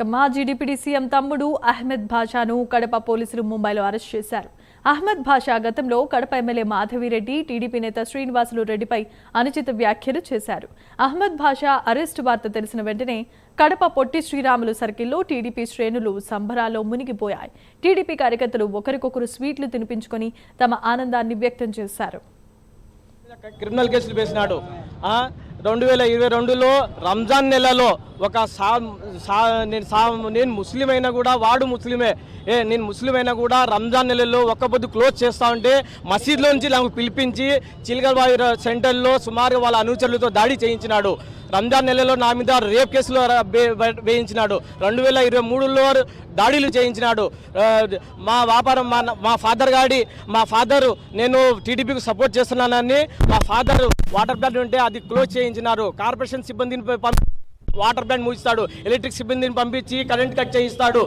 మాజీ deputy CM తమ్ముడు అహ్మద్ భాషాను కడప పోలీసులు ముంబైలో అరెస్ట్ చేశారు. అహ్మద్ భాషా గతంలో కడప ఎమ్మెల్యే మాధవిరెడ్డి, టీడీపీ నేత శ్రీనివాసులు రెడ్డిపై అనుచిత వ్యాఖ్యలు చేశారు. అహ్మద్ భాషా అరెస్టు వార్త తెలిసిన వెంటనే కడప పొట్టి శ్రీరాములు సర్కిల్లో టీడీపీ శ్రేణులు సంబరాల్లో మునిగిపోయాయి. టీడీపీ కార్యకర్తలు ఒకరికొకరు స్వీట్లు తినిపించుకొని తమ ఆనందాన్ని వ్యక్తం చేశారు. క్రిమినల్ కేసులు వేసినాడు. 2022లో రంజాన్ నెలలో ఒక నేను ముస్లిం అయినా కూడా వాడు ముస్లిమే, నేను ముస్లిం అయినా కూడా రంజాన్ నెలలో ఒక్క పొద్దు క్లోజ్ చేస్తా ఉంటే మసీద్లో నుంచి నాకు పిలిపించి చిలకలబావి సెంటర్లో సుమారుగా వాళ్ళ అనుచరులతో దాడి చేయించినాడు. రంజాన్ నెలలో నా మీద రేప్ కేసులో వేయించినాడు. 2023లో దాడులు చేయించినాడు. మా వ్యాపారం మా ఫాదరు నేను టీడీపీకి సపోర్ట్ చేస్తున్నానని మా ఫాదర్ వాటర్ ప్లాంట్ ఉంటే అది క్లోజ్ చేయించినారు. కార్పొరేషన్ సిబ్బందిని వాటర్ ప్లాంట్ మూయిస్తాడు, ఎలక్ట్రిక్ సిబ్బందిని పంపించి కరెంట్ కట్ చేయిస్తాడు.